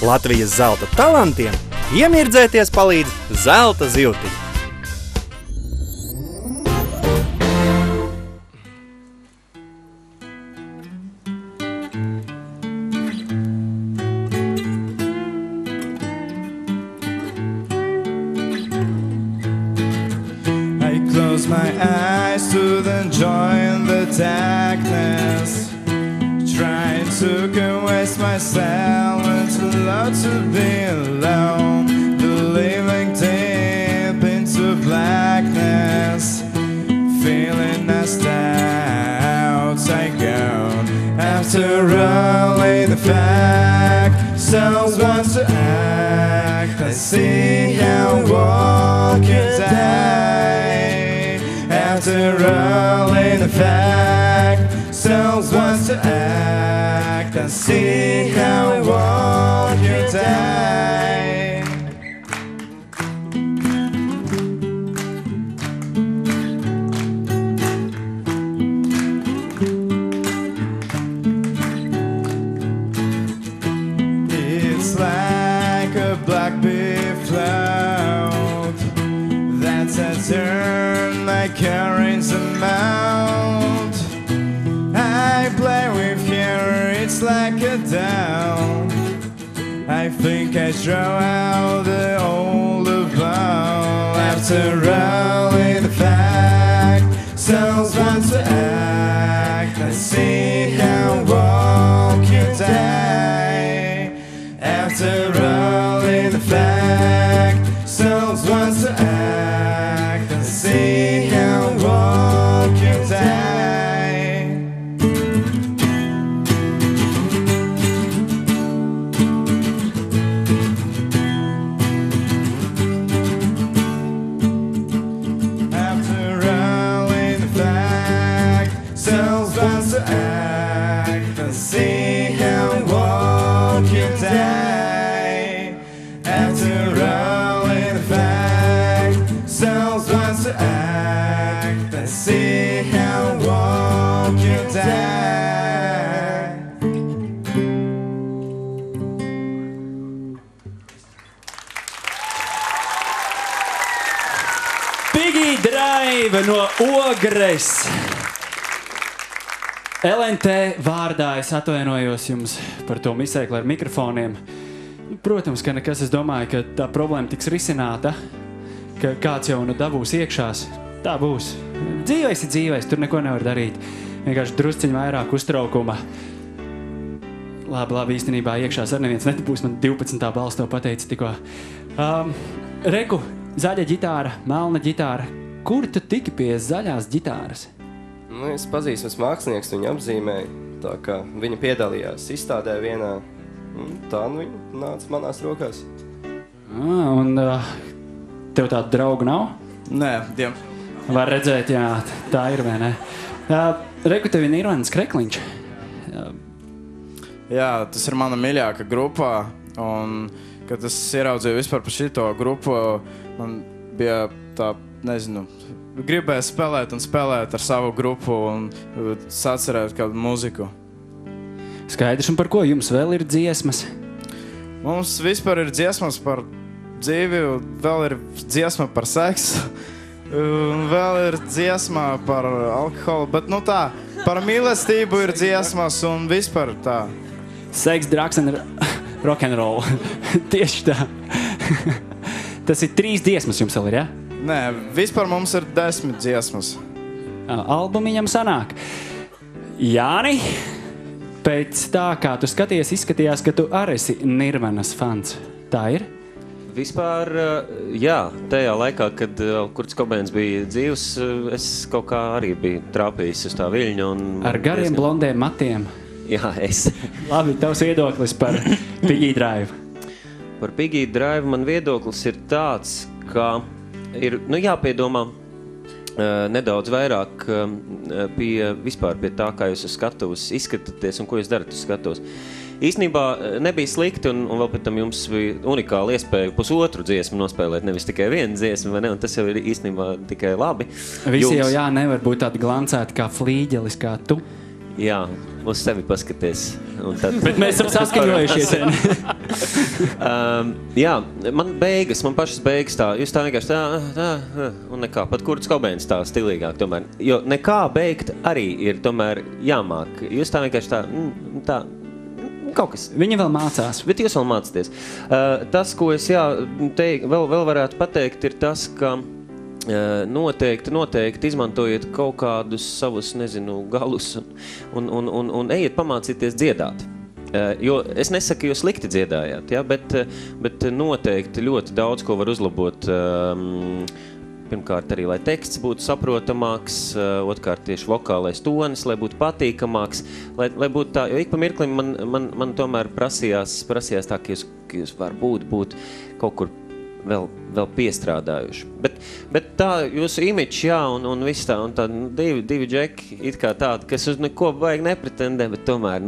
Latvijas zelta talantiem iemirdzēties palīdz zelta zivtiņa. I close my eyes to the joy in the darkness, trying to convince myself to love to be alone, believing deep into blackness, feeling as out I go. After only the fact, someone to act, I see how walk you die. After only the fact, someone to act, I see how walk you die. It's like a black bee float that's a turn like currents amount. I play with fear, it's like a down. I think I throw out the old bow. After all in the fact, someone to act, I see how walk you die. After all in the fact, someone to act, I see how walk you die. After all in the fact, someone to act, I see how walk you die. After all in the fact, someone to act, I see how walk you die. Piggy Drive no Ogres. LNT vārdā es atvainojos jums par to misēkli ar mikrofoniem. Protams, ka nekas, es domāju, ka tā problēma tiks risināta, ka kāds jau nu dabūs iekšās. Tā būs. Dzīvais ir dzīvais, tur neko nevar darīt. Vienkārši drusciņi vairāk uztraukuma. Labi, īstenībā iekšās ar neviens netibūs, man 12. balss to pateica tikko. Reku, zaļa ģitāra, melna ģitāra. Kur tu tiki pie zaļās ģitāras? Nu, es pazīstu mākslinieks, viņu apzīmēju, tā kā viņa piedalījās izstādē vienā, tā nu viņa nāca manās rokās. Un tev tādu draugu nav? Nē, Var redzēt, jā, tā ir, vai ne? Reku, tev ir Nirvanas Krekliņš. Jā, tas ir mana mīļākā grupā, un kad es ieraudzīju vispār par šito grupu, man bija tā, nezinu, gribēju spēlēt un spēlēt ar savu grupu un sacerēt kādu mūziku. Skaidrs, un par ko jums vēl ir dziesmas? Mums vispār ir dziesmas par dzīvi, vēl ir dziesma par seksu, un vēl ir dziesma par alkoholu, bet nu tā, par mīlestību ir dziesmas un vispār tā. Seks, drugs and rock'n'roll. Tieši tā. Tas ir 3 dziesmas jums vēl ir, ja? Nē, vispār mums ir 10 dziesmas. Albumiņam sanāk. Jāni, pēc tā, kā tu skaties, izskatījās, ka tu arī esi Nirvanas fans. Tā ir? Vispār, jā, tajā laikā, kad Kurts Kobeins bija dzīvs, es kaut kā arī biju trāpījis uz tā viļņu. Ar gariem blondiem matiem. Jā, es. Labi, tavs viedoklis par Piggy Drive. Par Piggy Drive man viedoklis ir tāds, ka ir jāpiedomā nedaudz vairāk vispār pie tā, kā jūs uz skatuves izskatāties un ko jūs darat uz skatuves. Īstenībā nebija slikti, un vēl pēc tam jums bija unikāla iespēja pusotru dziesmu nospēlēt, nevis tikai vienu dziesmu, vai ne? Un tas jau ir īstenībā tikai labi. Visi jau nevar būt tādi glancēti kā flīģelis, kā tu. Jā, uz sevi paskaties. Un tad... Bet mēs esam saskaņojušies. Jā, man pašas beigas tā, jūs tā vienkārši tā, un nekā, pat Kurts Kobēns tā stilīgāk tomēr, jo nekā beigt arī ir tomēr jāmāk, jūs tā vienkārši tā, kaut kas. Viņa vēl mācās. Bet jūs vēl mācāties. Tas, ko es vēl varētu pateikt, ir tas, ka noteikti izmantojiet kaut kādus savus, galus un ejiet pamācīties dziedāt. Jo es nesaku, jūs slikti dziedājāt, ja? bet noteikti ļoti daudz ko var uzlabot. Pirmkārt arī, lai teksts būtu saprotamāks, otrkārt tieši vokālais tonis, lai būtu patīkamāks, lai būtu tā, jo ik pa mirklim man tomēr prasījās tā, ka jūs varbūt būt kaut kur vēl piestrādājuši. Bet tā jūsu imidž, jā, un viss tā, un tā divi džeki, it kā tādi, kas uz neko vajag nepretendē, bet tomēr,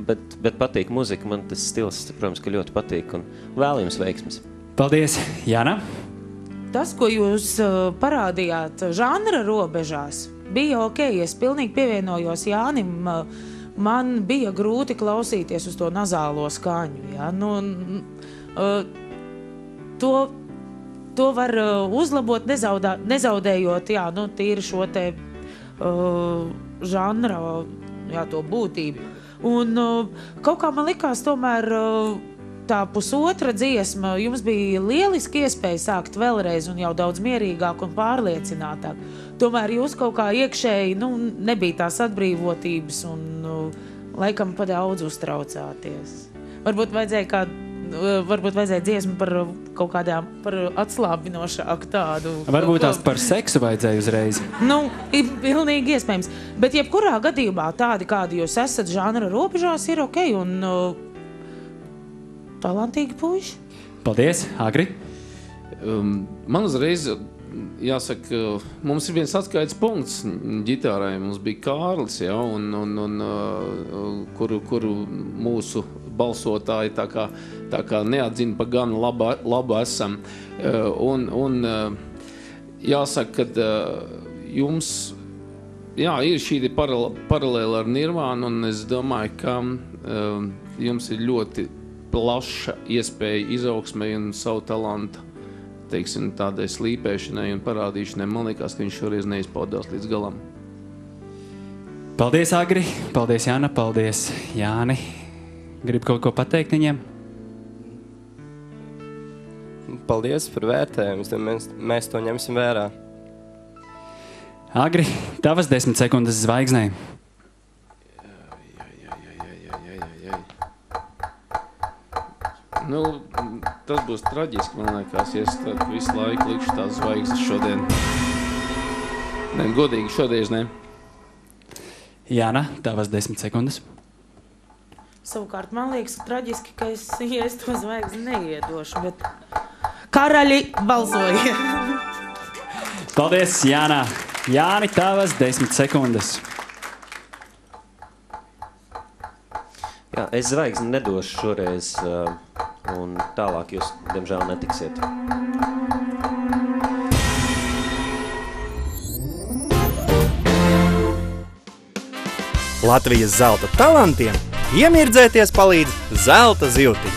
bet patīk muzika, man tas stils, protams, ka ļoti patīk, un vēl jums veiksmes. Paldies, Jana. Tas, ko jūs parādījāt žanra robežās, bija ok, es pilnīgi pievienojos Jānim, man bija grūti klausīties uz to nazālo skaņu, ja, To var uzlabot, nezaudējot, jā, tīri šo te žanra, jā, to būtību. Un kaut kā man likās tomēr tā pusotra dziesma, jums bija lieliski iespēja sākt vēlreiz un jau daudz mierīgāk un pārliecinātāk. Tomēr jūs kaut kā iekšēji, nebija tās atbrīvotības un laikam pa daudz uztraucāties. Varbūt vajadzēja dziesmu par kaut kādām, par atslābinošāku tādu. Varbūt tās par seksu vajadzēja uzreiz. Pilnīgi iespējams. Bet jebkurā gadījumā tādi, kādi jūs esat žanra robežās, ir ok un talantīgi puiši. Paldies, Agri. Man uzreiz jāsaka, mums ir viens atskaites punkts ģitārai. Mums bija Kārlis, ja, kuru mūsu balsotāji tā kā neatzina pa gan labu esam. Jāsaka, ka jums ir šī paralēla ar Nirvānu, un es domāju, ka jums ir ļoti plaša iespēja izaugsmei un savu talantu, teiksim, tādai slīpēšanai un parādīšanai. Man liekas, ka viņš šoreiz neizpaudās līdz galam. Paldies, Agri. Paldies, Jāna. Paldies, Jāni. Gribu kaut ko pateikt viņiem? Paldies par vērtējumu. Mēs to ņemsim vērā. Agri, tavas 10 sekundes zvaigznei. Tas būs traģiski, man liekas, ja es visu laiku likšu tās zvaigznes šodien. Godīgi šodien, ne. Jāna, tavas 10 sekundes. Savukārt, man liekas traģiski, ka es to zvaigzni neiedošu, bet karaļi balsoja. Paldies, Jānā. Jāni, tavas 10 sekundes. Jā, es zvaigzni nedošu šoreiz, un tālāk jūs, diemžēl, netiksiet. Latvijas zelta talantiem iemirdzēties palīdz zelta zivtiņi.